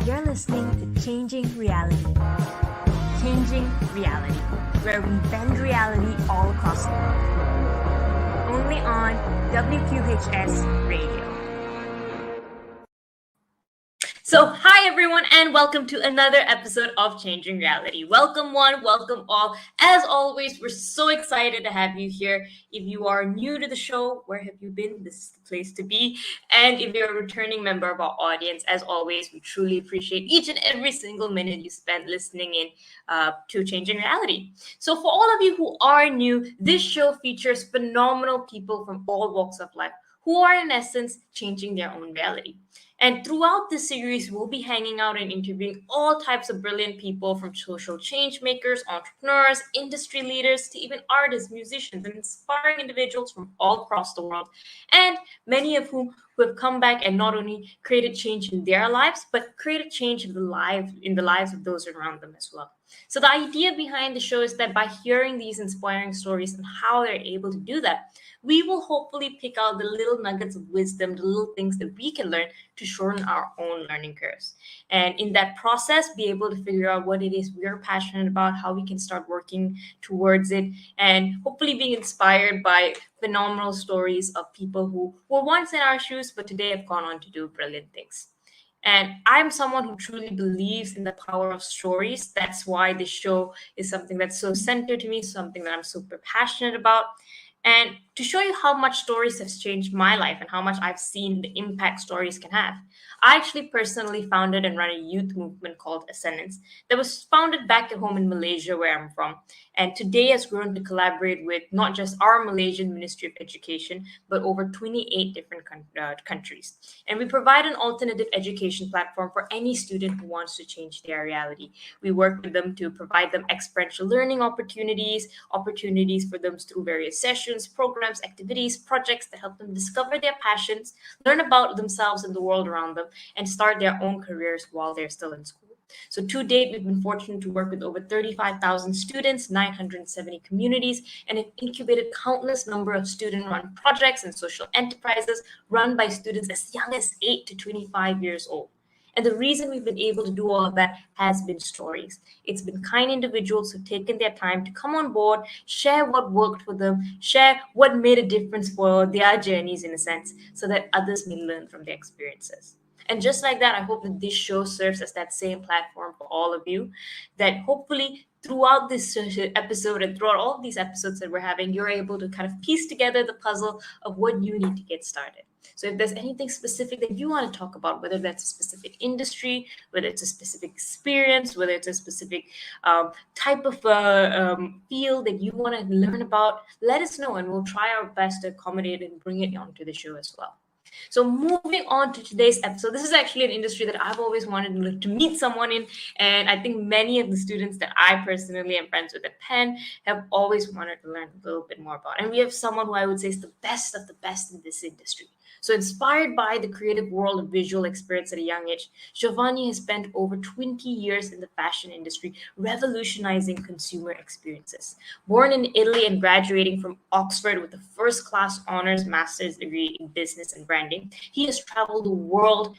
You're listening to Changing Reality. Changing Reality, where we bend reality all across the world. Only on WQHS Radio. So, hi everyone, and welcome to another episode of Changing Reality. Welcome one, welcome all. As always, we're so excited to have you here. If you are new to the show, where have you been? This is the place to be. And if you're a returning member of our audience, as always, we truly appreciate each and every single minute you spend listening in to Changing Reality. So, for all of you who are new, this show features phenomenal people from all walks of life who are, in essence, changing their own reality. And throughout this series, we'll be hanging out and interviewing all types of brilliant people, from social change makers, entrepreneurs, industry leaders, to even artists, musicians, and inspiring individuals from all across the world. And many of whom who have come back and not only created change in their lives, but created change in the lives of those around them as well. So the idea behind the show is that by hearing these inspiring stories and how they're able to do that, we will hopefully pick out the little nuggets of wisdom, the little things that we can learn to shorten our own learning curves. And in that process, be able to figure out what it is we're passionate about, how we can start working towards it, and hopefully being inspired by phenomenal stories of people who were once in our shoes, but today have gone on to do brilliant things. And I'm someone who truly believes in the power of stories. That's why this show is something that's so centered to me, something that I'm super passionate about. And to show you how much stories have changed my life and how much I've seen the impact stories can have, I actually personally founded and run a youth movement called Ascendance that was founded back at home in Malaysia, where I'm from. And today has grown to collaborate with not just our Malaysian Ministry of Education, but over 28 different countries. And we provide an alternative education platform for any student who wants to change their reality. We work with them to provide them experiential learning opportunities for them through various sessions, programs, activities, projects that help them discover their passions, learn about themselves and the world around them, and start their own careers while they're still in school. So to date, we've been fortunate to work with over 35,000 students, 970 communities, and have incubated countless number of student-run projects and social enterprises run by students as young as 8 to 25 years old. And the reason we've been able to do all of that has been stories. It's been kind individuals who've taken their time to come on board, share what worked for them, share what made a difference for their journeys in a sense, so that others may learn from their experiences. And just like that, I hope that this show serves as that same platform for all of you, that hopefully throughout this episode and throughout all of these episodes that we're having, you're able to kind of piece together the puzzle of what you need to get started. So if there's anything specific that you want to talk about, whether that's a specific industry, whether it's a specific experience, whether it's a specific type of field that you want to learn about, let us know and we'll try our best to accommodate and bring it onto the show as well. So moving on to today's episode, this is actually an industry that I've always wanted to meet someone in. And I think many of the students that I personally am friends with at Penn have always wanted to learn a little bit more about. And we have someone who I would say is the best of the best in this industry. So inspired by the creative world of visual experience at a young age, Giovanni has spent over 20 years in the fashion industry, revolutionizing consumer experiences. Born in Italy and graduating from Oxford with a first-class honors master's degree in business and branding, he has traveled the world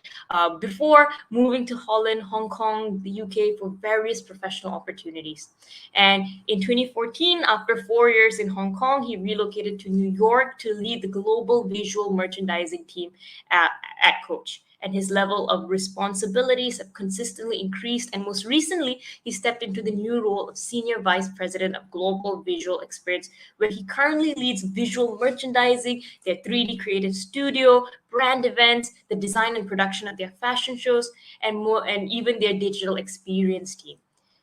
before moving to Holland, Hong Kong, the UK for various professional opportunities. And in 2014, after 4 years in Hong Kong, he relocated to New York to lead the global visual merchandising team at Coach. And his level of responsibilities have consistently increased. And most recently, he stepped into the new role of Senior Vice President of Global Visual Experience, where he currently leads visual merchandising, their 3D creative studio, brand events, the design and production of their fashion shows, and more, and even their digital experience team.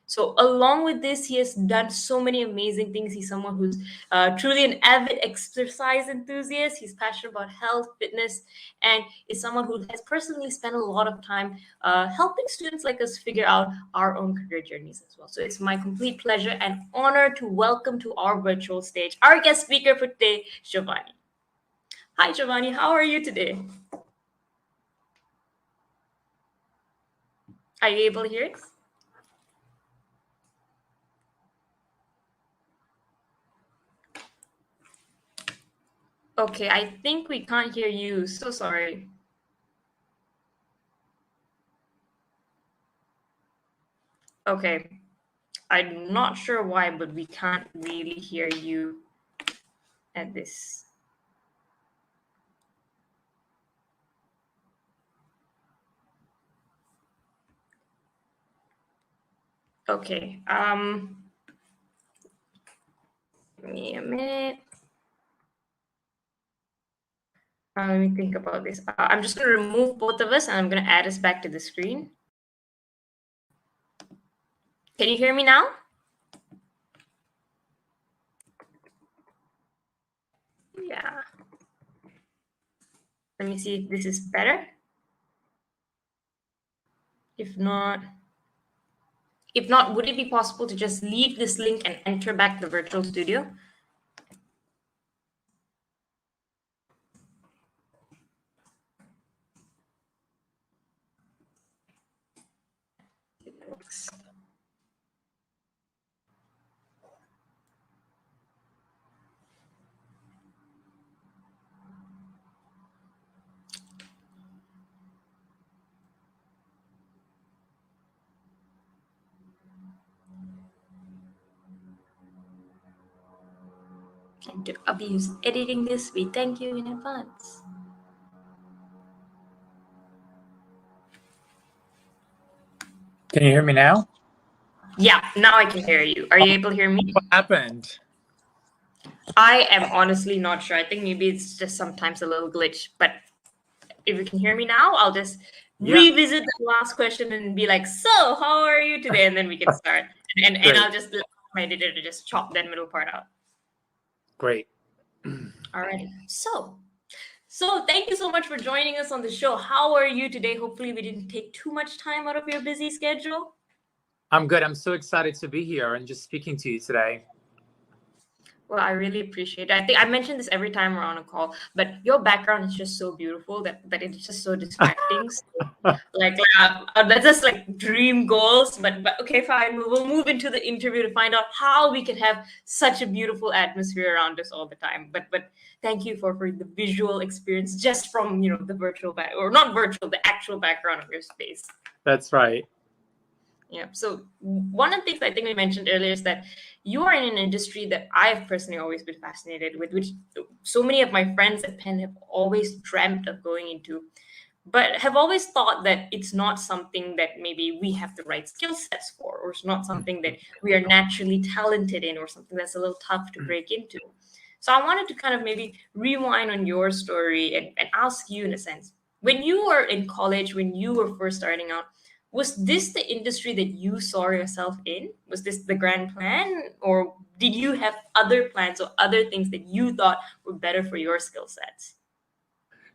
So along with this, he has done so many amazing things. He's someone who's truly an avid exercise enthusiast. He's passionate about health, fitness, and is someone who has personally spent a lot of time helping students like us figure out our own career journeys as well. So it's my complete pleasure and honor to welcome to our virtual stage our guest speaker for today, Giovanni. Hi, Giovanni. How are you today? Are you able to hear us? Okay, I think we can't hear you. So sorry. Okay. I'm not sure why, but we can't really hear you at this. Okay. Give me a minute. Let me think about this. I'm just going to remove both of us and I'm going to add us back to the screen. Can you hear me now? Yeah. Let me see if this is better. If not, would it be possible to just leave this link and enter back the virtual studio? Thanks. And to abuse editing this, we thank you in advance. Can you hear me now? Yeah, now I can hear you. Are you able to hear me? What happened? I am honestly not sure. I think maybe it's just sometimes a little glitch, but if you can hear me now, I'll just revisit the last question and be like, so how are you today? And then we can start. And I'll just let my editor to just chop that middle part out. Great. Alrighty. So thank you so much for joining us on the show. How are you today? Hopefully we didn't take too much time out of your busy schedule. I'm good. I'm so excited to be here and just speaking to you today. Well, I really appreciate it. I think I mention this every time we're on a call, but your background is just so beautiful that it's just so distracting. So, that's just like dream goals. But okay, fine. We'll move into the interview to find out how we can have such a beautiful atmosphere around us all the time. But thank you for the visual experience just from the virtual or not virtual, the actual background of your space. That's right. Yeah. So one of the things I think we mentioned earlier is that you are in an industry that I've personally always been fascinated with, which so many of my friends at Penn have always dreamt of going into, but have always thought that it's not something that maybe we have the right skill sets for, or it's not something that we are naturally talented in, or something that's a little tough to break into. So I wanted to kind of maybe rewind on your story and ask you, in a sense, when you were in college, when you were first starting out, was this the industry that you saw yourself in? Was this the grand plan? Or did you have other plans or other things that you thought were better for your skill sets?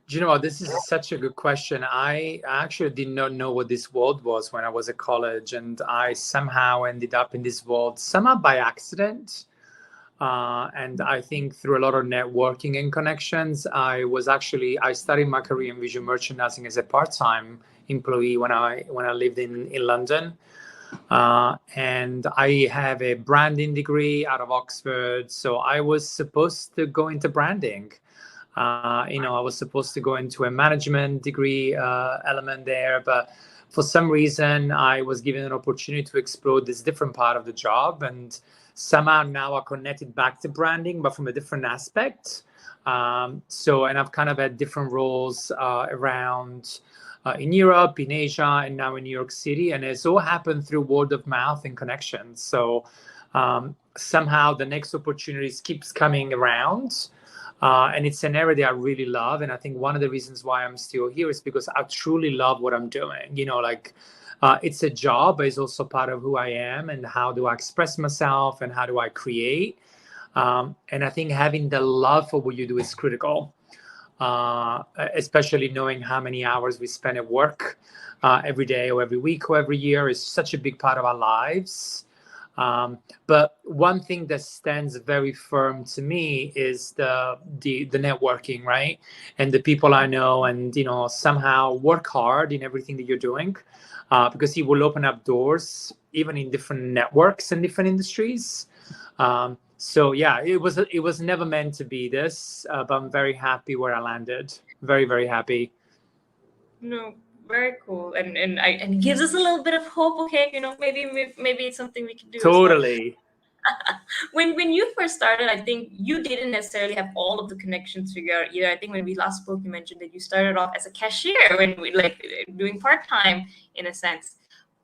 Do you know what? This is such a good question. I actually did not know what this world was when I was at college. And I somehow ended up in this world, somehow by accident. And I think through a lot of networking and connections, I started my career in visual merchandising as a part-time employee when I lived in London. And I have a branding degree out of Oxford. So I was supposed to go into branding. I was supposed to go into a management degree element there, but for some reason I was given an opportunity to explore this different part of the job, and somehow now I connected back to branding, but from a different aspect. And I've kind of had different roles around in Europe, in Asia, and now in New York City. And it's all happened through word of mouth and connections. So somehow the next opportunities keeps coming around. And it's an area that I really love. And I think one of the reasons why I'm still here is because I truly love what I'm doing. It's a job, but it's also part of who I am and how do I express myself and how do I create. And I think having the love for what you do is critical, especially knowing how many hours we spend at work every day or every week or every year is such a big part of our lives. But one thing that stands very firm to me is the networking, right? And the people I know, and somehow work hard in everything that you're doing, because it will open up doors even in different networks and different industries. So yeah, it was never meant to be this, but I'm very happy where I landed. Very, very happy. No, Very cool, and gives us a little bit of hope. Okay, maybe it's something we can do as well. Totally. When you first started, I think you didn't necessarily have all of the connections figured out either. I think when we last spoke, you mentioned that you started off as a cashier when we like doing part time in a sense.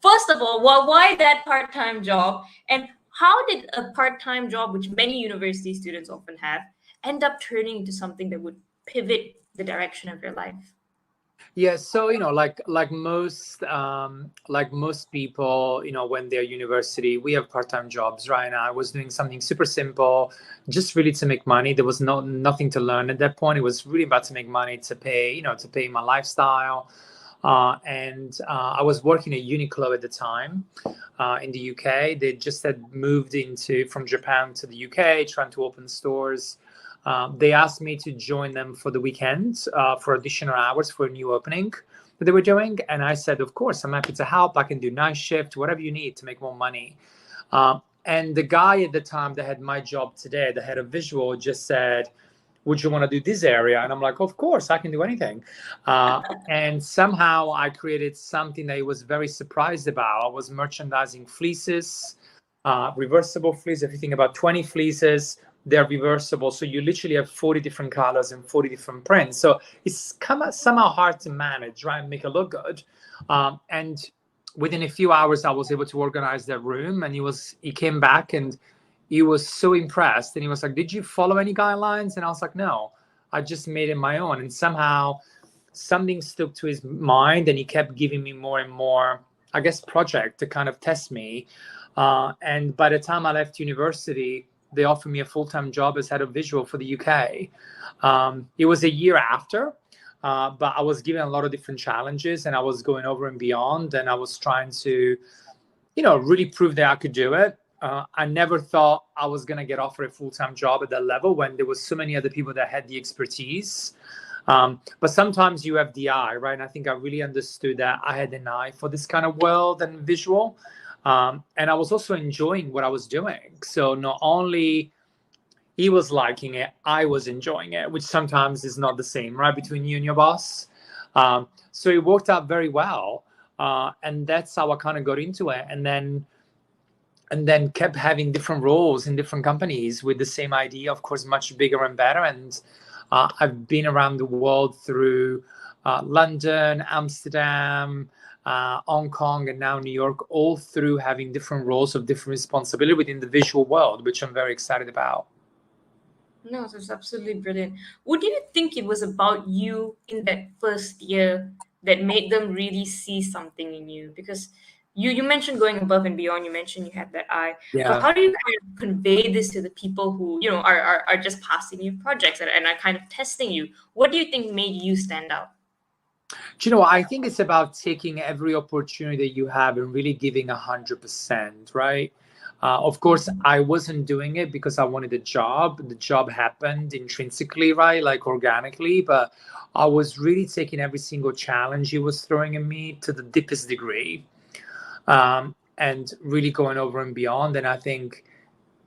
First of all, why that part time job, and how did a part time job, which many university students often have, end up turning into something that would pivot the direction of your life? Yeah, so like most people, when they're university, we have part-time jobs, right? And I was doing something super simple, just really to make money. There was nothing to learn at that point. It was really about to make money to pay my lifestyle. And I was working at Uniqlo at the time in the UK. They just had moved from Japan to the UK, trying to open stores. They asked me to join them for the weekends for additional hours for a new opening that they were doing. And I said, of course, I'm happy to help. I can do night shift, whatever you need to make more money. And the guy at the time that had my job today, the head of visual, just said, would you want to do this area? And I'm like, of course, I can do anything. And somehow I created something that he was very surprised about. I was merchandising fleeces, reversible fleece. If you think about 20 fleeces, they're reversible. So you literally have 40 different colors and 40 different prints. So it's somehow hard to manage, right? Make it look good. And within a few hours, I was able to organize that room. And he came back and he was so impressed. And he was like, did you follow any guidelines? And I was like, no, I just made it my own. And somehow something stuck to his mind and he kept giving me more and more, I guess, project to kind of test me. And by the time I left university, they offered me a full-time job as head of visual for the UK. It was a year after, but I was given a lot of different challenges and I was going over and beyond. And I was trying to, really prove that I could do it. I never thought I was going to get offered a full-time job at that level when there was so many other people that had the expertise. But sometimes you have the eye, right? And I think I really understood that I had an eye for this kind of world and visual. And I was also enjoying what I was doing. So not only he was liking it, I was enjoying it, which sometimes is not the same, right, between you and your boss. So it worked out very well. And that's how I kind of got into it. And then kept having different roles in different companies with the same idea, of course, much bigger and better. And I've been around the world through London, Amsterdam, Hong Kong, and now New York, all through having different roles of different responsibility within the visual world, which I'm very excited about. No, that's absolutely brilliant. What do you think it was about you in that first year that made them really see something in you? Because you mentioned going above and beyond. You mentioned you had that eye. Yeah. But how do you kind of convey this to the people who are just passing you projects and are kind of testing you? What do you think made you stand out? I think it's about taking every opportunity that you have and really giving 100%, right? Of course, I wasn't doing it because I wanted a job. The job happened intrinsically, right? Like organically, but I was really taking every single challenge he was throwing at me to the deepest degree, and really going over and beyond. And I think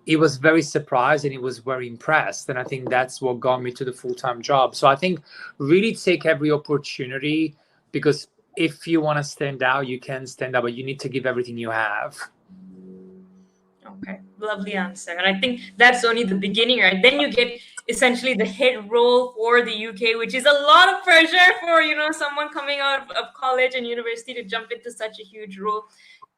he was very surprised and he was very impressed. And I think that's what got me to the full-time job. So I think really take every opportunity, because if you want to stand out, you can stand out, but you need to give everything you have. Okay, lovely answer. And I think that's only the beginning, right? Then you get essentially the head role for the UK, which is a lot of pressure for, someone coming out of college and university to jump into such a huge role.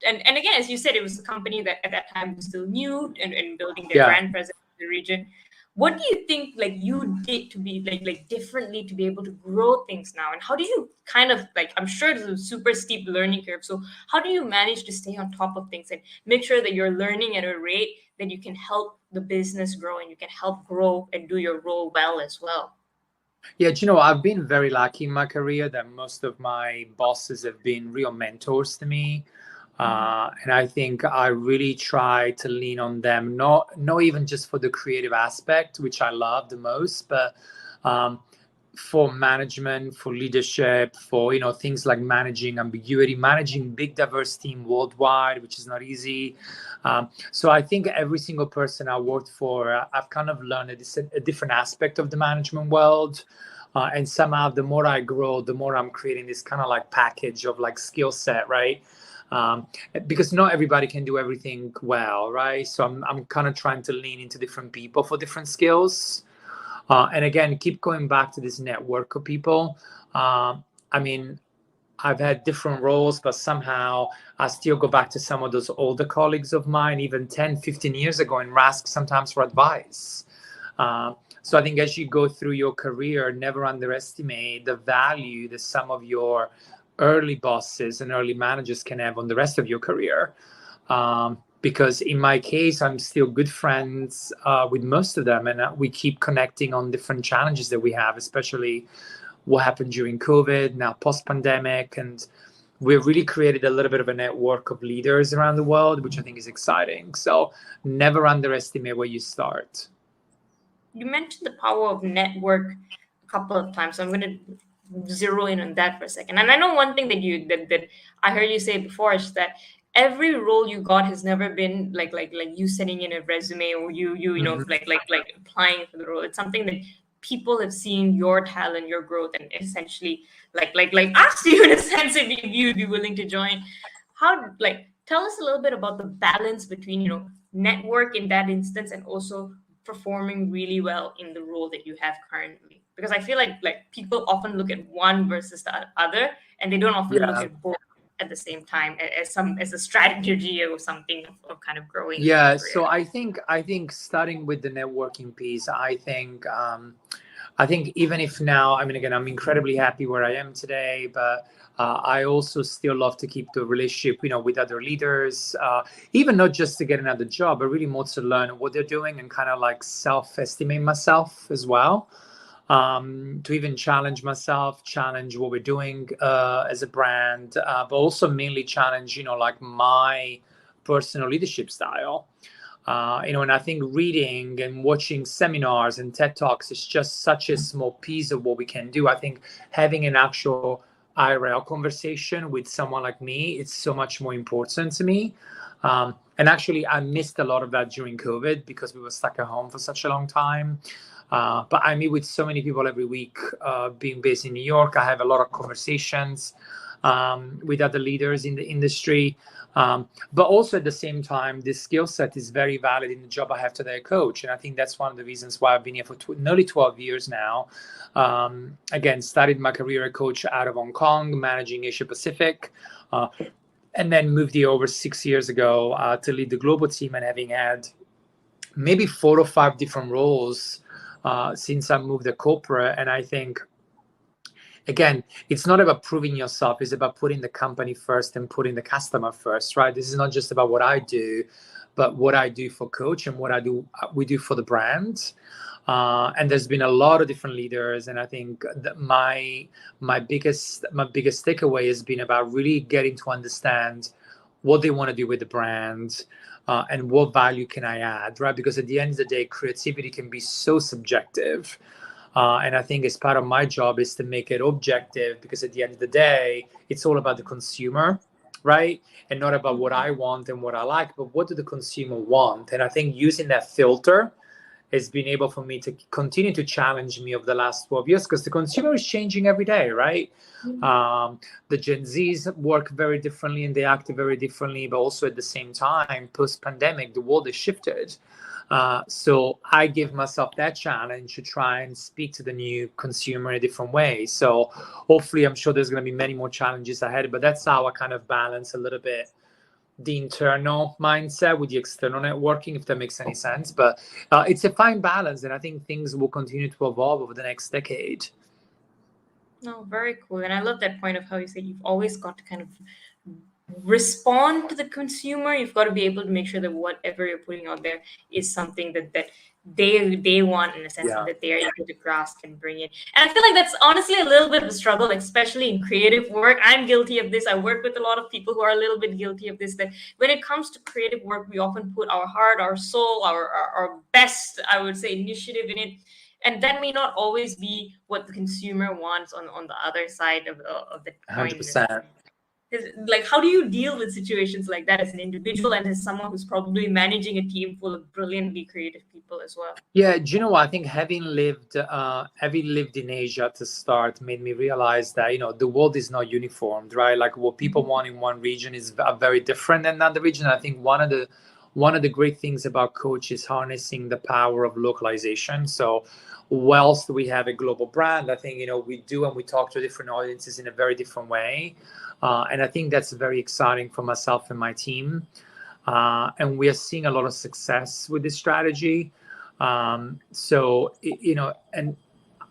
And again, as you said, it was a company that at that time was still new and building their brand presence in the region. What do you think you did to be like differently to be able to grow things now? And how do you kind of I'm sure it's a super steep learning curve. So how do you manage to stay on top of things and make sure that you're learning at a rate that you can help the business grow and you can help grow and do your role well as well? Yeah, I've been very lucky in my career that most of my bosses have been real mentors to me. And I think I really try to lean on them, not even just for the creative aspect, which I love the most, but for management, for leadership, for things like managing ambiguity, managing big diverse team worldwide, which is not easy. So I think every single person I worked for, I've kind of learned a different aspect of the management world. And somehow the more I grow, the more I'm creating this kind of like package of like skill set, right? Um, because not everybody can do everything well, right? So I'm kind of trying to lean into different people for different skills. And again, keep going back to this network of people. I mean, I've had different roles, but somehow I still go back to some of those older colleagues of mine, even 10, 15 years ago, and ask sometimes for advice. So I think as you go through your career, never underestimate the value that some of your early bosses and early managers can have on the rest of your career. Because in my case, I'm still good friends with most of them, and we keep connecting on different challenges that we have, especially what happened during COVID, now post-pandemic, and we've really created a little bit of a network of leaders around the world, which I think is exciting. So never underestimate where you start. You mentioned the power of network a couple of times, so I'm going to zero in on that for a second. And I know one thing that I heard you say before is that every role you got has never been like you sending in a resume, or you know like applying for the role. It's something that people have seen your talent, your growth, and essentially like asked you in a sense if you'd be willing to join. How, like, tell us a little bit about the balance between, you know, network in that instance and also performing really well in the role that you have currently, because I feel like people often look at one versus the other, and they don't often look Yeah. at both at the same time as a strategy or something of kind of growing in Yeah. your career. So I think starting with the networking piece, I think even if now, I mean, again, I'm incredibly happy where I am today, but I also still love to keep the relationship, you know, with other leaders, even not just to get another job, but really more to learn what they're doing and kind of like self-estimate myself as well. To even challenge myself, challenge what we're doing as a brand, but also mainly challenge, you know, like my personal leadership style. You know, and I think reading and watching seminars and TED Talks is just such a small piece of what we can do. I think having an actual IRL conversation with someone like me, it's so much more important to me. And actually, I missed a lot of that during COVID because we were stuck at home for such a long time. But I meet with so many people every week. Being based in New York, I have a lot of conversations with other leaders in the industry. But also at the same time, this skill set is very valid in the job I have today, coach. And I think that's one of the reasons why I've been here for nearly 12 years now. Again, started my career as coach out of Hong Kong, managing Asia Pacific, and then moved here over 6 years ago to lead the global team, and having had maybe 4 or 5 different roles since I moved to corporate. And I think, again, it's not about proving yourself, it's about putting the company first and putting the customer first, right? This is not just about what I do, but what I do for coach and what we do for the brand. And there's been a lot of different leaders, and I think that my biggest takeaway has been about really getting to understand what they want to do with the brand, and what value can I add, right? Because at the end of the day, creativity can be so subjective. And I think as part of my job is to make it objective, because at the end of the day, it's all about the consumer, right? And not about what I want and what I like, but what do the consumer want? And I think using that filter has been able for me to continue to challenge me over the last 12 years, because the consumer is changing every day, right? The Gen Zs work very differently and they act very differently, but also at the same time, post-pandemic, the world has shifted. So I give myself that challenge to try and speak to the new consumer in a different way. So hopefully, I'm sure there's going to be many more challenges ahead, but that's how I kind of balance a little bit the internal mindset with the external networking, if that makes any sense. But it's a fine balance, and I think things will continue to evolve over the next decade. No, very cool. And I love that point of how you said you've always got to kind of respond to the consumer. You've got to be able to make sure that whatever you're putting out there is something that they want, in a sense, Yeah. and that they're able to grasp and bring in. And I feel like that's honestly a little bit of a struggle, especially in creative work. I'm guilty of this. I work with a lot of people who are a little bit guilty of this, that when it comes to creative work, we often put our heart, our soul, our best, I would say, initiative in it. And that may not always be what the consumer wants on the other side of the coin. 100%. Like, how do you deal with situations like that as an individual and as someone who's probably managing a team full of brilliantly creative people as well? Yeah, do you know what? I think having lived in Asia to start made me realize that the world is not uniformed, right? Like what people want in one region is very different than another region. I think one of the great things about Coach is harnessing the power of localization. So whilst we have a global brand, I think we do, and we talk to different audiences in a very different way, and I think that's very exciting for myself and my team. And we are seeing a lot of success with this strategy. So, and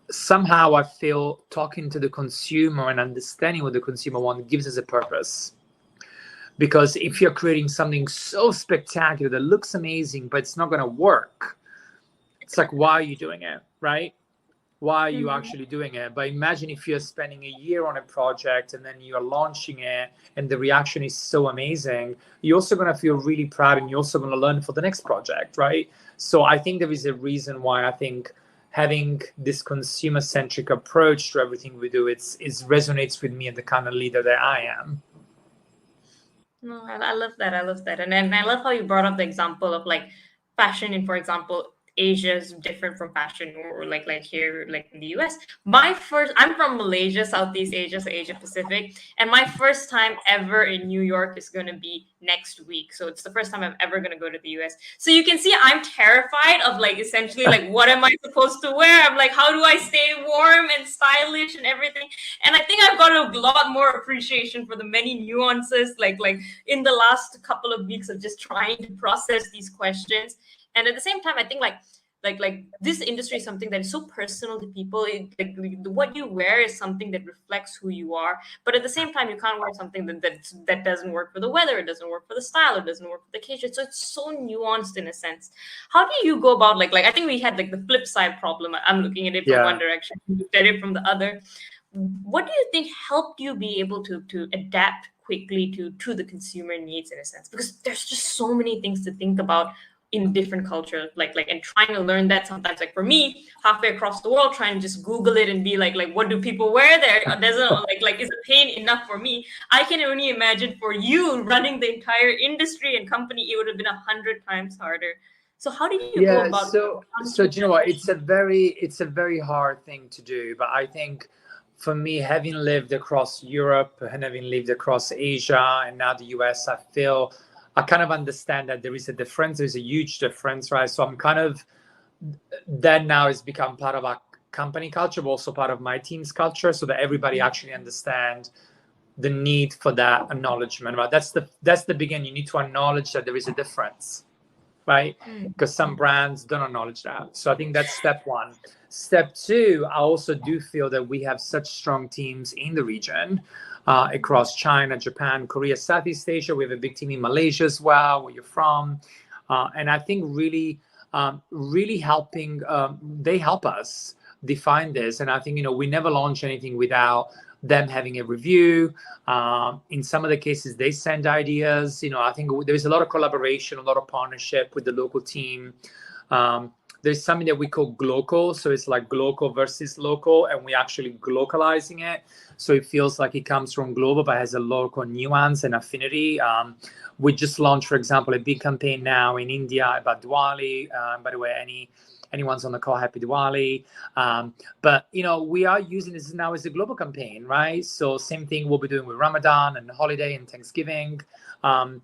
somehow I feel talking to the consumer and understanding what the consumer wants gives us a purpose. Because if you're creating something so spectacular that looks amazing, but it's not going to work, it's like, why are you doing it, right? Why are you actually doing it? But imagine if you're spending a year on a project and then you're launching it and the reaction is so amazing, you're also going to feel really proud, and you're also going to learn for the next project, right? So I think there is a reason why I think having this consumer-centric approach to everything we do, it resonates with me and the kind of leader that I am. No, I love that. I love that. And then I love how you brought up the example of like fashion in, for example, Asia is different from fashion, or like here, like in the US. I'm from Malaysia, Southeast Asia, so Asia Pacific, and my first time ever in New York is going to be next week. So it's the first time I'm ever going to go to the US. So you can see I'm terrified of like essentially like what am I supposed to wear? I'm like, how do I stay warm and stylish and everything? And I think I've got a lot more appreciation for the many nuances, like in the last couple of weeks of just trying to process these questions. And at the same time, I think like this industry is something that is so personal to people. What you wear is something that reflects who you are. But at the same time, you can't wear something that doesn't work for the weather, it doesn't work for the style, it doesn't work for the occasion. So it's so nuanced in a sense. How do you go about like I think we had like the flip side problem. I'm looking at it from one direction, you looked at it from the other. What do you think helped you be able to adapt quickly to the consumer needs in a sense? Because there's just so many things to think about in different cultures, like and trying to learn that sometimes, like for me, halfway across the world, trying to just Google it and be like what do people wear there doesn't like is a pain enough for me. I can only imagine for you running the entire industry and company, it would have been 100 times harder. So how did you go about? So do you know what? It's a very hard thing to do, but I think for me, having lived across Europe and having lived across Asia and now the US, I kind of understand that there is a difference. There's a huge difference, right? So I'm kind of, that now has become part of our company culture, but also part of my team's culture, so that everybody actually understand the need for that acknowledgement, right? That's the beginning. You need to acknowledge that there is a difference, right? Because some brands don't acknowledge that. So I think that's step one. Step two, I also do feel that we have such strong teams in the region, across China, Japan, Korea, Southeast Asia. We have a big team in Malaysia as well, where you're from. And I think really helping, they help us define this. And I think, we never launch anything without them having a review. In some of the cases, they send ideas. I think there's a lot of collaboration, a lot of partnership with the local team. There's something that we call glocal. So it's like global versus local, and we're actually glocalizing it. So it feels like it comes from global, but has a local nuance and affinity. We just launched, for example, a big campaign now in India about Diwali. By the way, anyone's on the call, happy Diwali. But, we are using this now as a global campaign, right? So same thing we'll be doing with Ramadan and holiday and Thanksgiving. And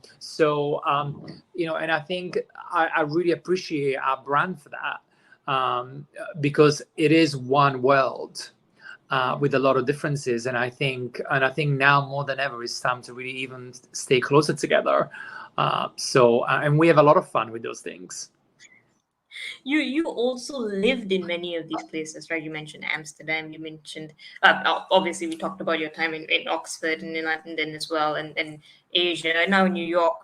I think I really appreciate our brand for that, because it is one world with a lot of differences. And I think now more than ever, it's time to really even stay closer together. And we have a lot of fun with those things. You also lived in many of these places, right? You mentioned Amsterdam, you mentioned obviously we talked about your time in Oxford and in London as well, and Asia, and now New York.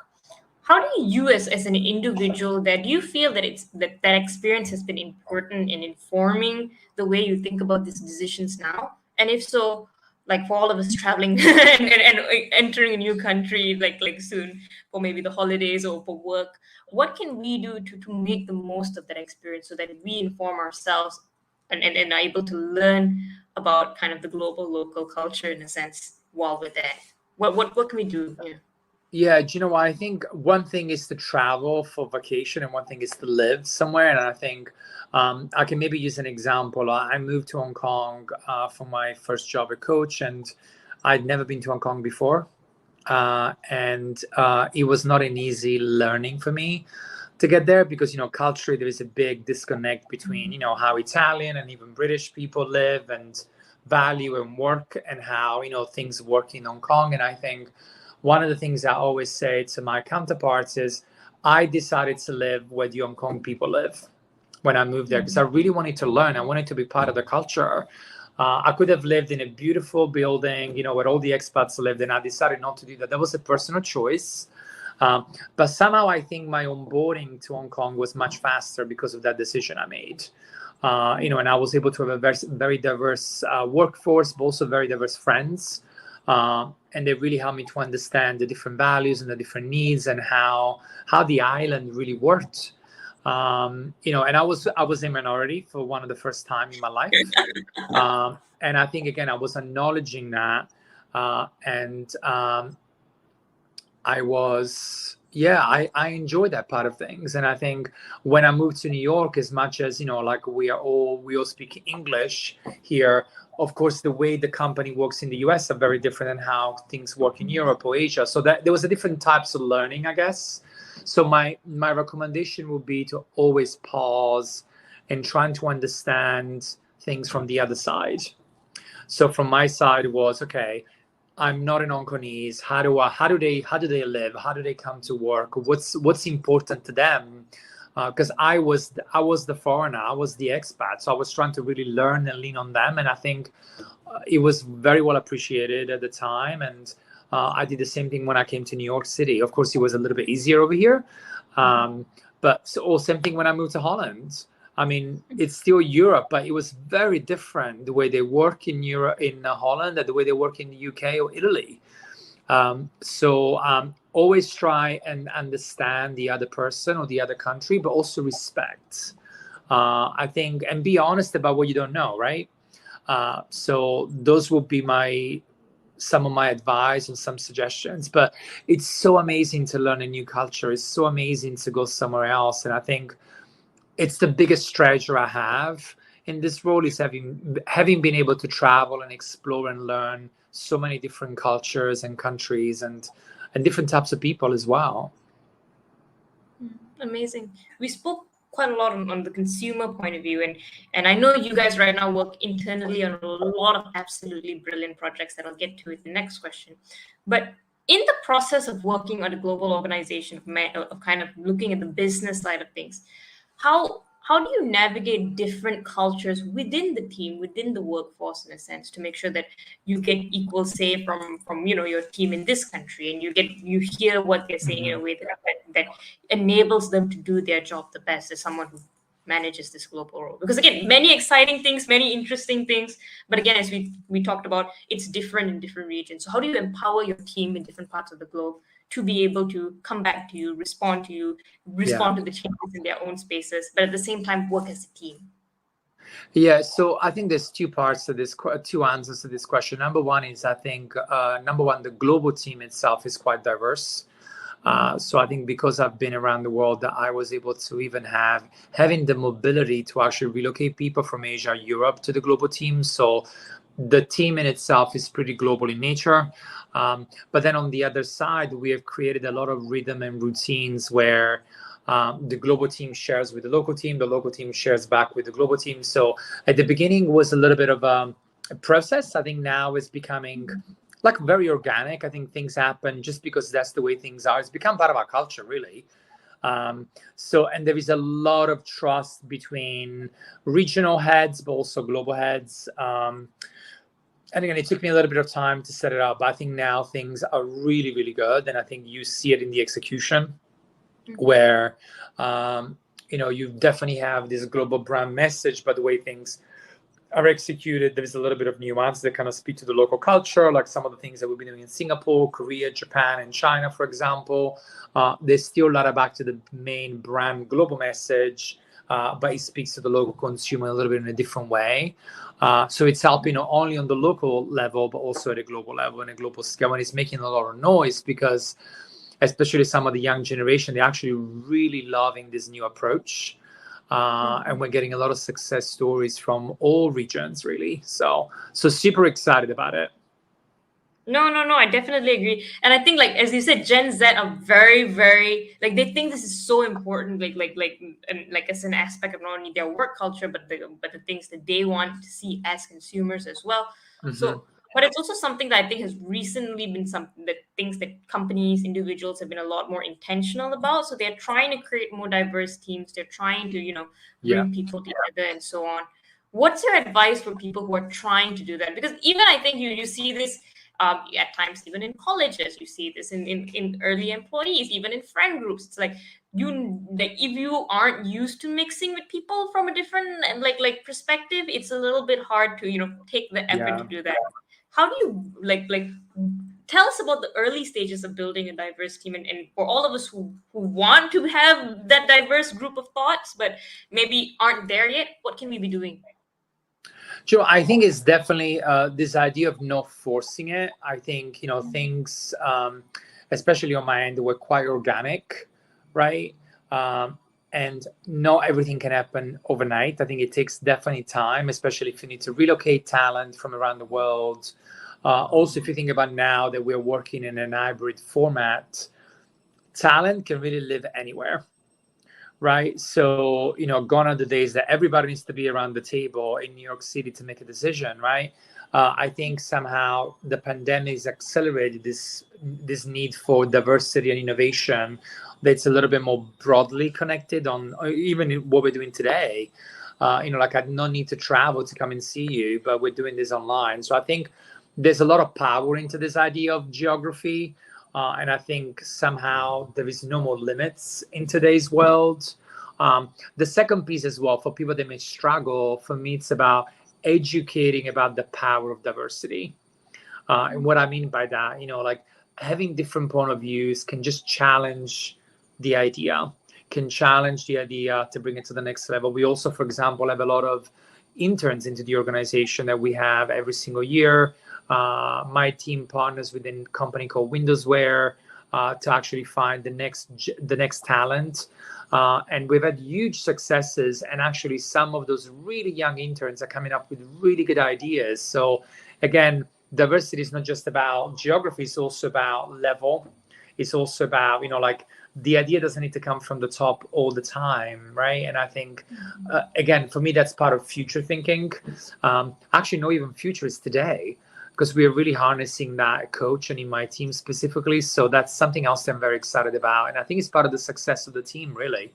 How do you as an individual, that you feel that that experience has been important in informing the way you think about these decisions now? And if so, like for all of us traveling and entering a new country like soon for maybe the holidays or for work, what can we do to make the most of that experience so that we inform ourselves and are able to learn about kind of the global local culture in a sense while we're there? What can we do? Yeah. Yeah, do you know what? I think one thing is to travel for vacation and one thing is to live somewhere. And I think I can maybe use an example. I moved to Hong Kong for my first job at Coach, and I'd never been to Hong Kong before. And it was not an easy learning for me to get there because, culturally, there is a big disconnect between, how Italian and even British people live and value and work and how, things work in Hong Kong. And I think one of the things I always say to my counterparts is I decided to live where the Hong Kong people live when I moved there because I really wanted to learn. I wanted to be part of the culture. I could have lived in a beautiful building, where all the expats lived, and I decided not to do that. That was a personal choice. But somehow I think my onboarding to Hong Kong was much faster because of that decision I made. And I was able to have a very, very diverse workforce, but also very diverse friends. And they really helped me to understand the different values and the different needs and how the island really worked. And I was a minority for one of the first time in my life. And I think, again, I was acknowledging that. I enjoy that part of things. And I think when I moved to New York, as much as, we all speak English here, of course, the way the company works in the US are very different than how things work in Europe or Asia. So that there was a different types of learning, I guess. So my recommendation would be to always pause and trying to understand things from the other side. So from my side was, okay, I'm not an Hong Kongese. How do they live? How do they come to work? What's important to them? Because I was the foreigner, I was the expat, so I was trying to really learn and lean on them, and I think it was very well appreciated at the time. And I did the same thing when I came to New York City. Of course, it was a little bit easier over here, but same thing when I moved to Holland. I mean, it's still Europe, but it was very different the way they work in Europe, in Holland, and the way they work in the UK or Italy. Always try and understand the other person or the other country, but also respect, I think, and be honest about what you don't know, right? So those would be some of my advice and some suggestions. But it's so amazing to learn a new culture. It's so amazing to go somewhere else. And I think it's the biggest treasure I have in this role is having been able to travel and explore and learn so many different cultures and countries and different types of people as well. Amazing. We spoke quite a lot on the consumer point of view, and I know you guys right now work internally on a lot of absolutely brilliant projects that I'll get to with the next question. But in the process of working on a global organization, of kind of looking at the business side of things, how do you navigate different cultures within the team, within the workforce, in a sense, to make sure that you get equal say from your team in this country, and you hear what they're saying in a way that enables them to do their job the best as someone who manages this global role? Because again, many exciting things, many interesting things, but again, as we talked about, it's different in different regions. So how do you empower your team in different parts of the globe to be able to come back to you, respond to the changes in their own spaces, but at the same time work as a team? Yeah, so I think there's two answers to this question. Number one is, I think, the global team itself is quite diverse. So I think because I've been around the world, that I was able to even having the mobility to actually relocate people from Asia, Europe to the global team. So the team in itself is pretty global in nature. But then on the other side, we have created a lot of rhythm and routines where the global team shares with the local team shares back with the global team. So at the beginning was a little bit of a process. I think now it's becoming like very organic. I think things happen just because that's the way things are. It's become part of our culture, really. And there is a lot of trust between regional heads, but also global heads. And again, it took me a little bit of time to set it up, but I think now things are really, really good. And I think you see it in the execution where, you definitely have this global brand message, but the way things are executed, there's a little bit of nuance that kind of speak to the local culture, like some of the things that we've been doing in Singapore, Korea, Japan, and China, for example. They still ladder back to the main brand global message, but it speaks to the local consumer a little bit in a different way. So it's helping not only on the local level, but also at a global level and a global scale. And it's making a lot of noise because especially some of the young generation, they're actually really loving this new approach. And we're getting a lot of success stories from all regions, really. So super excited about it. No, I definitely agree. And I think, like, as you said, Gen Z are very, very, like, they think this is so important, and like as an aspect of not only their work culture, but the things that they want to see as consumers as well. So, but it's also something that I think has recently been something that things that companies, individuals have been a lot more intentional about. So they're trying to create more diverse teams. They're trying to, bring people together and so on. What's your advice for people who are trying to do that? Because even I think you see this at times, even in colleges, you see this in early employees, even in friend groups. It's like if you aren't used to mixing with people from a different like perspective, it's a little bit hard to take the effort to do that. How do you like tell us about the early stages of building a diverse team, and for all of us who want to have that diverse group of thoughts but maybe aren't there yet, what can we be doing? Joe, I think it's definitely this idea of not forcing it. I think, things, especially on my end, were quite organic, right? And not everything can happen overnight. I think it takes definitely time, especially if you need to relocate talent from around the world. Also, if you think about now that we're working in an hybrid format, talent can really live anywhere. Right. So, gone are the days that everybody needs to be around the table in New York City to make a decision. Right. I think somehow the pandemic has accelerated this need for diversity and innovation that's a little bit more broadly connected on even what we're doing today. Like I don't need to travel to come and see you, but we're doing this online. So I think there's a lot of power into this idea of geography. And I think somehow there is no more limits in today's world. The second piece as well, for people that may struggle, for me, it's about educating about the power of diversity. And what I mean by that, like having different point of views can just challenge the idea, can challenge the idea to bring it to the next level. We also, for example, have a lot of interns into the organization that we have every single year. My team partners with a company called Windowsware to actually find the next talent. And we've had huge successes. And actually, some of those really young interns are coming up with really good ideas. So again, diversity is not just about geography. It's also about level. It's also about, like the idea doesn't need to come from the top all the time, right? And I think, again, for me, that's part of future thinking. Actually, not even future, is today, because we are really harnessing that coach and in my team specifically. So that's something else I'm very excited about. And I think it's part of the success of the team, really.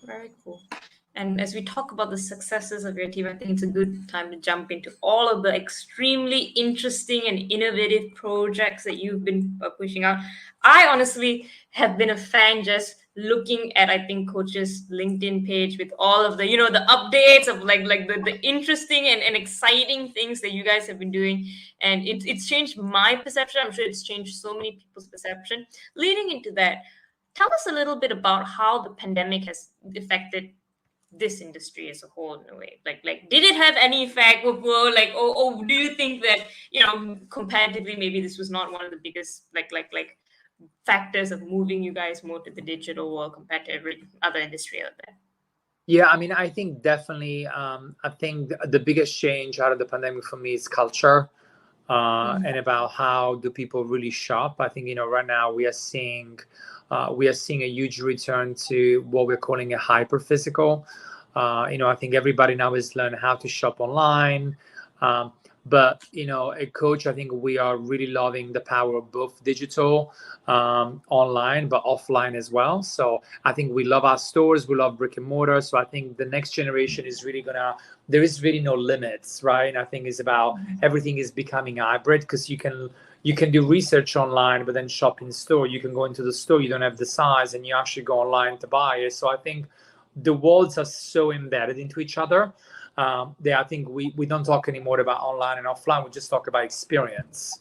Very cool. And as we talk about the successes of your team, I think it's a good time to jump into all of the extremely interesting and innovative projects that you've been pushing out. I honestly have been a fan just looking at, I think, Coach's LinkedIn page with all of the, the updates of like the interesting and exciting things that you guys have been doing. And it's changed my perception. I'm sure it's changed so many people's perception. Leading into that, tell us a little bit about how the pandemic has affected this industry as a whole in a way. Like did it have any effect? Or do you think that comparatively maybe this was not one of the biggest like factors of moving you guys more to the digital world compared to every other industry out there? Yeah, I mean, I think definitely. I think the biggest change out of the pandemic for me is culture, and about how do people really shop. I think right now we are seeing a huge return to what we're calling a hyper physical. I think everybody now has learned how to shop online. But at Coach, I think we are really loving the power of both digital, online, but offline as well. So I think we love our stores, we love brick and mortar. So I think the next generation is really there is really no limits, right? And I think it's about everything is becoming hybrid, because you can do research online, but then shop in store. You can go into the store, you don't have the size, and you actually go online to buy it. So I think the worlds are so embedded into each other. I think we don't talk anymore about online and offline. We just talk about experience.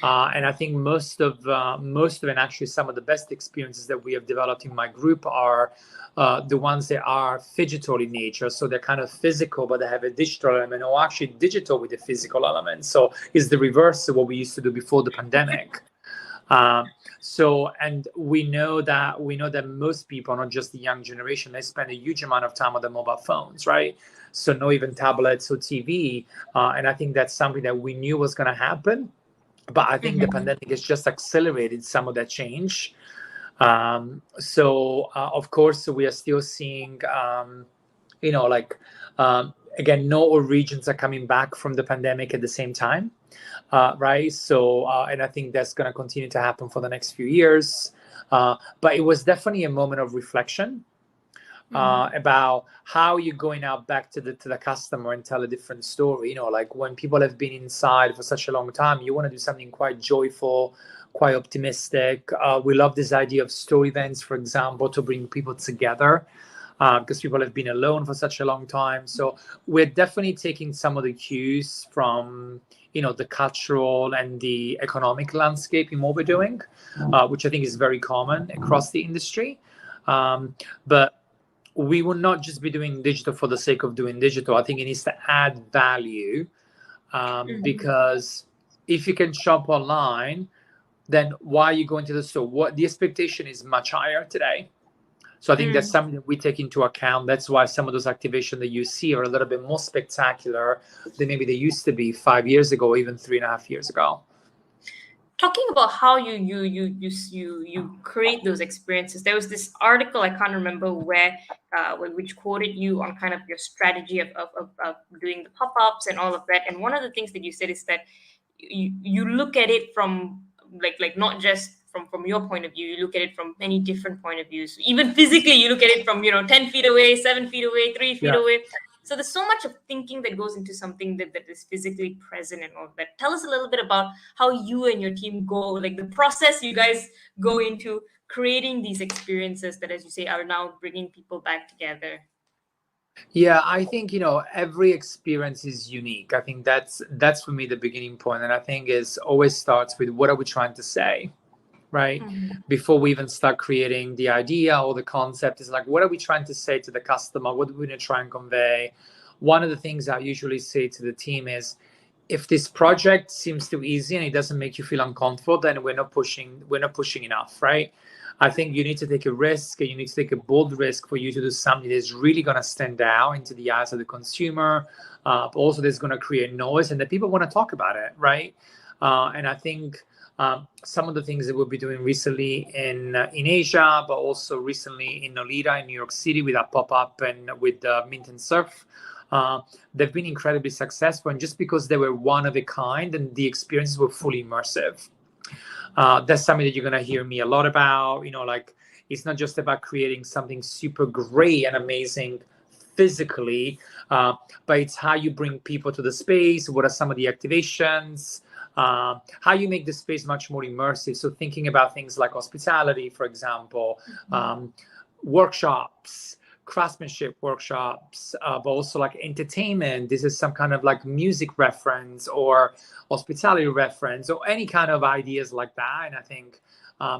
And I think most of and actually some of the best experiences that we have developed in my group are the ones that are phygital in nature. So they're kind of physical, but they have a digital element, or actually digital with a physical element. So it's the reverse of what we used to do before the pandemic. And we know that most people, not just the young generation, they spend a huge amount of time on their mobile phones, right? So no even tablets or TV. And I think that's something that we knew was going to happen. But I think the pandemic has just accelerated some of that change. Of course, we are still seeing, again, not all regions are coming back from the pandemic at the same time, right? And I think that's going to continue to happen for the next few years. But it was definitely a moment of reflection about how you're going out back to the customer and tell a different story. Like when people have been inside for such a long time, you want to do something quite joyful, quite optimistic. We love this idea of story events, for example, to bring people together because people have been alone for such a long time. So we're definitely taking some of the cues from the cultural and the economic landscape in what we're doing, which I think is very common across the industry. But we will not just be doing digital for the sake of doing digital. I think it needs to add value because if you can shop online, then why are you going to the store? What the expectation is much higher today. So I think that's something that we take into account. That's why some of those activations that you see are a little bit more spectacular than maybe they used to be 5 years ago, or even 3.5 years ago. Talking about how you create those experiences, there was this article, I can't remember which quoted you on kind of your strategy of doing the pop-ups and all of that. And one of the things that you said is that you look at it from like not just from your point of view, you look at it from many different point of views. Even physically, you look at it from 10 feet away, 7 feet away, 3 feet away. So there's so much of thinking that goes into something that is physically present and all of that. Tell us a little bit about how you and your team go, like the process you guys go into creating these experiences that, as you say, are now bringing people back together. Yeah, I think every experience is unique. I think that's for me the beginning point, and I think it always starts with what are we trying to say, right? Before we even start creating the idea or the concept, is like, what are we trying to say to the customer? What are we going to try and convey? One of the things I usually say to the team is, if this project seems too easy and it doesn't make you feel uncomfortable, then we're not pushing enough, right? I think you need to take a risk, and you need to take a bold risk for you to do something that is really going to stand out into the eyes of the consumer, but also that's going to create noise and that people want to talk about it, right? And I think some of the things that we'll be doing recently in Asia, but also recently in Nolita in New York City with our pop-up and with Mint and Surf, they've been incredibly successful, and just because they were one of a kind and the experiences were fully immersive. That's something that you're going to hear me a lot about. Like, it's not just about creating something super great and amazing physically, but it's how you bring people to the space. What are some of the activations? How you make the space much more immersive. So thinking about things like hospitality, for example, workshops, craftsmanship workshops, but also like entertainment. This is some kind of like music reference or hospitality reference or any kind of ideas like that. And I think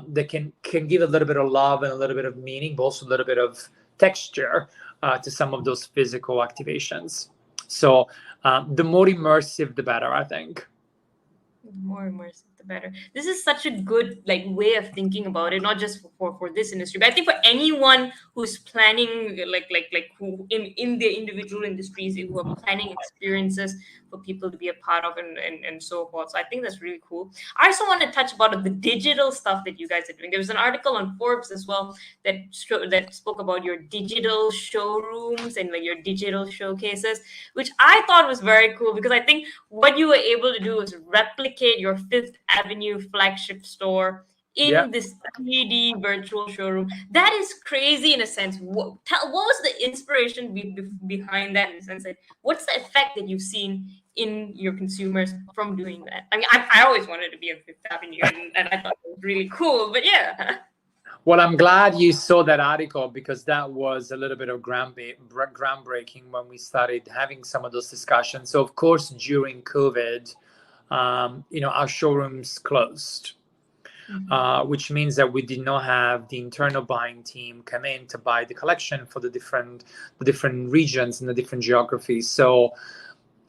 they can give a little bit of love and a little bit of meaning, but also a little bit of texture to some of those physical activations. So the more immersive, the better, I think. The more immersive, the better. This is such a good way of thinking about it, not just for this industry, but I think for anyone who's planning who in their individual industries, who are planning experiences for people to be a part of and so forth. So I think that's really cool. I also want to touch about the digital stuff that you guys are doing. There was an article on Forbes as well that spoke about your digital showrooms and your digital showcases, which I thought was very cool, because I think what you were able to do was replicate your Fifth Avenue flagship store in this 3D virtual showroom. That is crazy in a sense. What was the inspiration behind that, in the sense that what's the effect that you've seen in your consumers from doing that? I mean, I always wanted to be on Fifth Avenue, and I thought it was really cool, but yeah. Well, I'm glad you saw that article, because that was a little bit of groundbreaking when we started having some of those discussions. So, of course, during COVID, our showrooms closed. Which means that we did not have the internal buying team come in to buy the collection for the different regions and the different geographies. So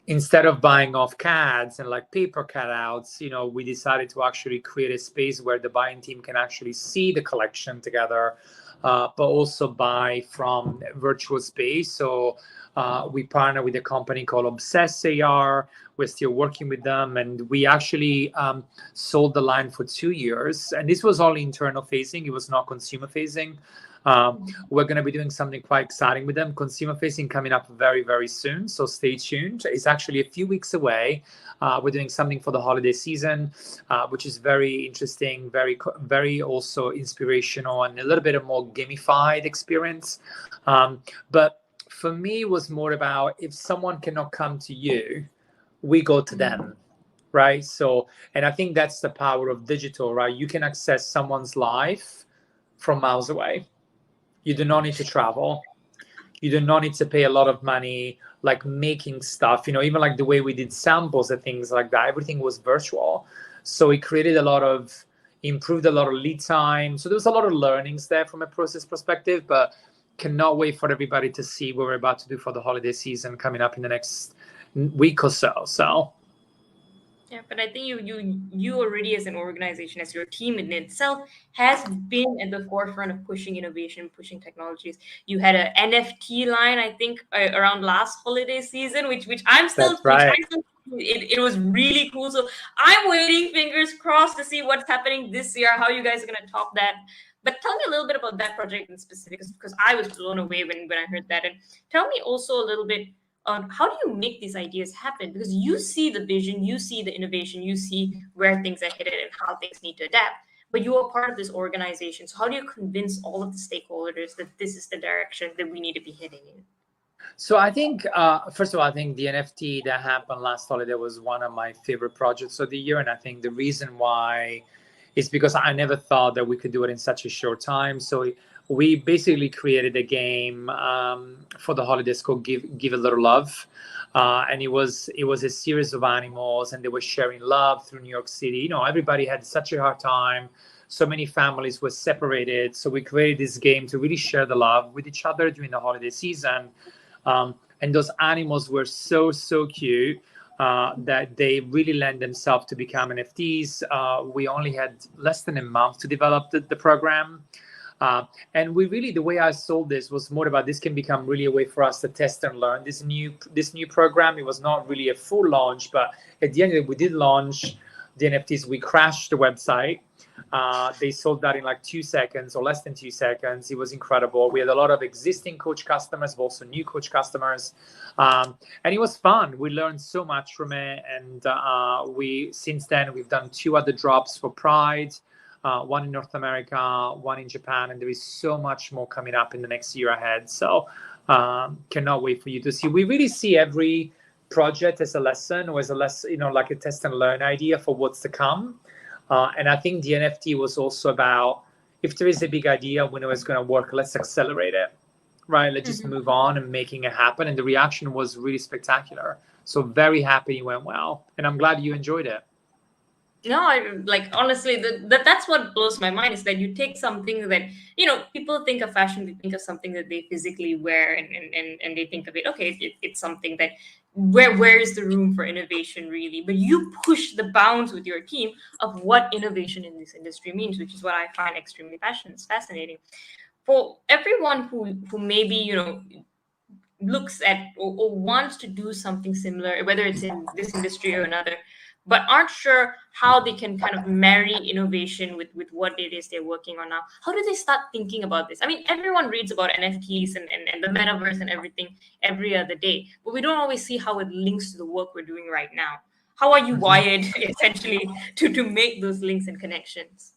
instead of buying off CADs and like paper cutouts, we decided to actually create a space where the buying team can actually see the collection together, but also buy from virtual space. So we partner with a company called Obsess AR. We're still working with them, and we actually sold the line for 2 years. And this was all internal facing; it was not consumer facing. We're going to be doing something quite exciting with them, consumer facing, coming up very, very soon. So stay tuned. It's actually a few weeks away. We're doing something for the holiday season, which is very interesting, very, very also inspirational, and a little bit of more gamified experience. But for me, it was more about, if someone cannot come to you, we go to them, right? So, and I think that's the power of digital, right? You can access someone's life from miles away. You do not need to travel. You do not need to pay a lot of money, like making stuff, even like the way we did samples and things like that. Everything was virtual. So it improved a lot of lead time. So there was a lot of learnings there from a process perspective, but cannot wait for everybody to see what we're about to do for the holiday season coming up in the next week or so. Yeah, but I think you already, as an organization, as your team in itself, has been at the forefront of pushing innovation, pushing technologies. You had an NFT line, I think, around last holiday season, which I'm still, That's right. It was really cool. So I'm waiting, fingers crossed, to see what's happening this year, how you guys are going to top that. But tell me a little bit about that project in specific, because I was blown away when I heard that. And tell me also a little bit on how do you make these ideas happen? Because you see the vision, you see the innovation, you see where things are headed and how things need to adapt. But you are part of this organization. So how do you convince all of the stakeholders that this is the direction that we need to be heading in? So I think, first of all, I think the NFT that happened last holiday was one of my favorite projects of the year. And I think the reason why is because I never thought that we could do it in such a short time. So we basically created a game for the holidays called Give a Little Love. And it was a series of animals, and they were sharing love through New York City. Everybody had such a hard time. So many families were separated. So we created this game to really share the love with each other during the holiday season. And those animals were so, so cute that they really lend themselves to become NFTs. We only had less than a month to develop the program. And the way I sold this was more about, this can become really a way for us to test and learn this new program. It was not really a full launch, but at the end of it, we did launch the NFTs. We crashed the website. They sold that in like 2 seconds or less than 2 seconds. It was incredible. We had a lot of existing coach customers, but also new coach customers. And it was fun. We learned so much from it. And since then, we've done 2 other drops for Pride. One in North America, one in Japan, and there is so much more coming up in the next year ahead. So cannot wait for you to see. We really see every project as a lesson, or as a lesson, like a test and learn idea for what's to come. And I think the NFT was also about, if there is a big idea, we know it's going to work, let's accelerate it, right? Let's just move on and making it happen. And the reaction was really spectacular. So very happy it went well. And I'm glad you enjoyed it. No, honestly, that's what blows my mind, is that you take something that, people think of fashion, they think of something that they physically wear, and they think of it, okay, it's something that, where is the room for innovation really? But you push the bounds with your team of what innovation in this industry means, which is what I find extremely fascinating. For everyone who maybe, looks at or wants to do something similar, whether it's in this industry or another, but aren't sure how they can kind of marry innovation with what it is they're working on now. How do they start thinking about this? I mean, everyone reads about NFTs and the metaverse and everything every other day, but we don't always see how it links to the work we're doing right now. How are you wired, essentially, to make those links and connections?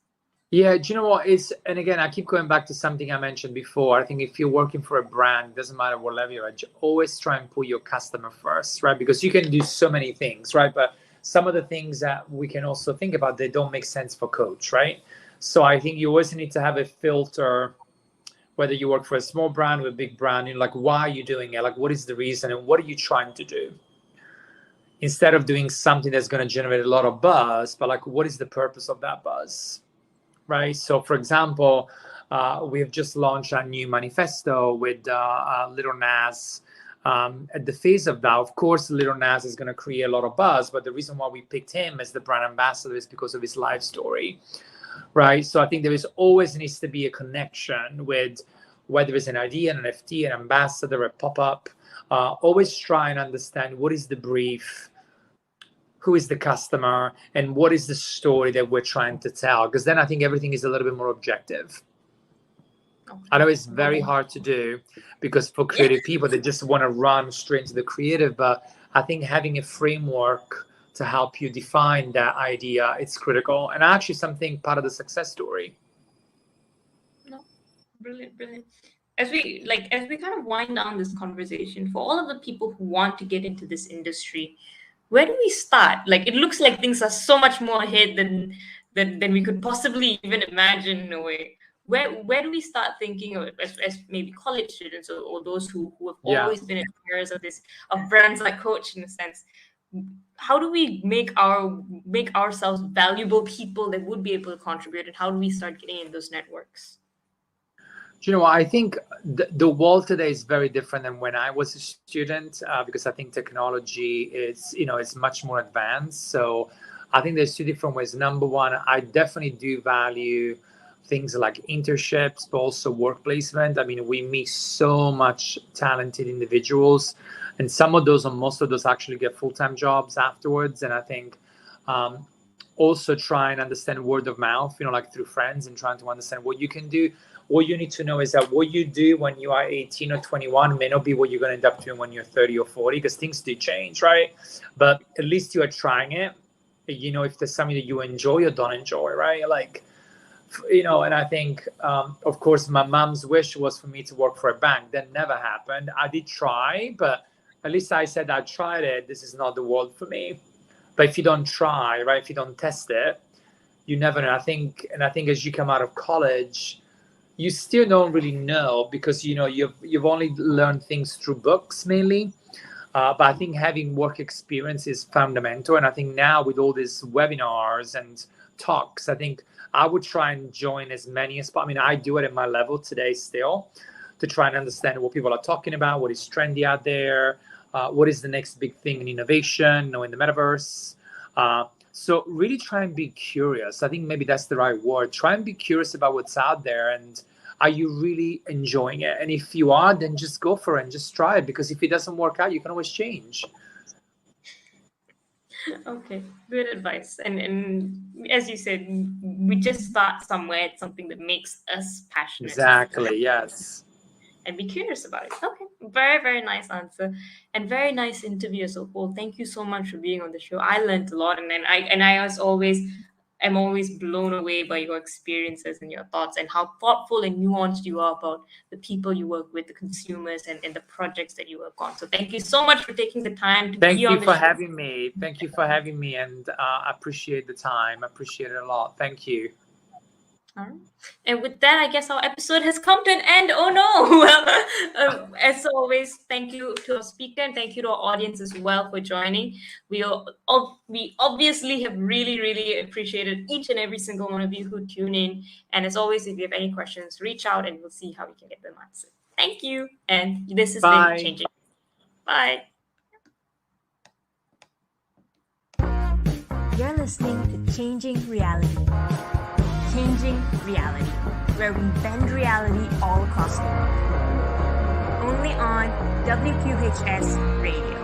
Yeah, do you know what? And again, I keep going back to something I mentioned before. I think if you're working for a brand, it doesn't matter what level you're at, always try and put your customer first, right? Because you can do so many things, right? But some of the things that we can also think about, they don't make sense for coach, right? So I think you always need to have a filter, whether you work for a small brand or a big brand, like, why are you doing it? Like, what is the reason and what are you trying to do? instead of doing something that's going to generate a lot of buzz, but like, what is the purpose of that buzz, right? So, for example, we have just launched a new manifesto with Little Nas. At the face of that, of course, Little Nas is going to create a lot of buzz, but the reason why we picked him as the brand ambassador is because of his life story, right? So I think there is always needs to be a connection with whether it's an idea, an NFT, an ambassador, a pop-up. Always try and understand what is the brief, who is the customer, and what is the story that we're trying to tell, because then I think everything is a little bit more objective. I know it's very hard to do because for creative people, they just want to run straight into the creative, but I think having a framework to help you define that idea, it's critical, and actually something part of the success story. No, brilliant. As we kind of wind down this conversation, for all of the people who want to get into this industry, where do we start? Like, it looks like things are so much more ahead than we could possibly even imagine in a way. Where do we start thinking of as maybe college students or those who have always been admirers of brands like Coach, in a sense? How do we make ourselves valuable people that would be able to contribute, and how do we start getting in those networks? Do you know what? I think the world today is very different than when I was a student, because I think technology is, it's much more advanced. So I think there's two different ways. Number one, I definitely do value things like internships, but also work placement. I mean, we meet so much talented individuals, and some of those, or most of those, actually get full-time jobs afterwards. And I think also try and understand word of mouth, like through friends, and trying to understand what you can do. What you need to know is that what you do when you are 18 or 21 may not be what you're going to end up doing when you're 30 or 40, because things do change, right? But at least you are trying it. If there's something that you enjoy or don't enjoy, right? Like, and I think, of course, my mom's wish was for me to work for a bank. That never happened. I did try, but at least I said I tried it. This is not the world for me. But if you don't try, right, if you don't test it, you never know. I think as you come out of college, you still don't really know, because you've only learned things through books mainly. But I think having work experience is fundamental. And I think now with all these webinars and talks, I think I would try and join as many as possible. I mean, I do it at my level today still, to try and understand what people are talking about, what is trendy out there, what is the next big thing in innovation, in the metaverse. So really try and be curious. I think maybe that's the right word. Try and be curious about what's out there, and are you really enjoying it? And if you are, then just go for it and just try it, because if it doesn't work out, you can always change. Okay, good advice. And as you said, we just start somewhere. It's something that makes us passionate. Exactly, yes. And be curious about it. Okay, very, very nice answer, and very nice interview as a whole. Thank you so much for being on the show. I learned a lot, and I'm always blown away by your experiences and your thoughts, and how thoughtful and nuanced you are about the people you work with, the consumers, and the projects that you work on. So thank you so much for taking the time to be on the show. Thank you for having me. Thank you for having me, and I appreciate the time. I appreciate it a lot. Thank you. All right. And with that, I guess our episode has come to an end. Oh no! Well, as always, thank you to our speaker, and thank you to our audience as well for joining. We obviously have really, really appreciated each and every single one of you who tune in. And as always, if you have any questions, reach out and we'll see how we can get them answered. Thank you. And this has been Changing. Bye. You're listening to Changing Reality. Changing Reality, where we bend reality all across the world. Only on WQHS Radio.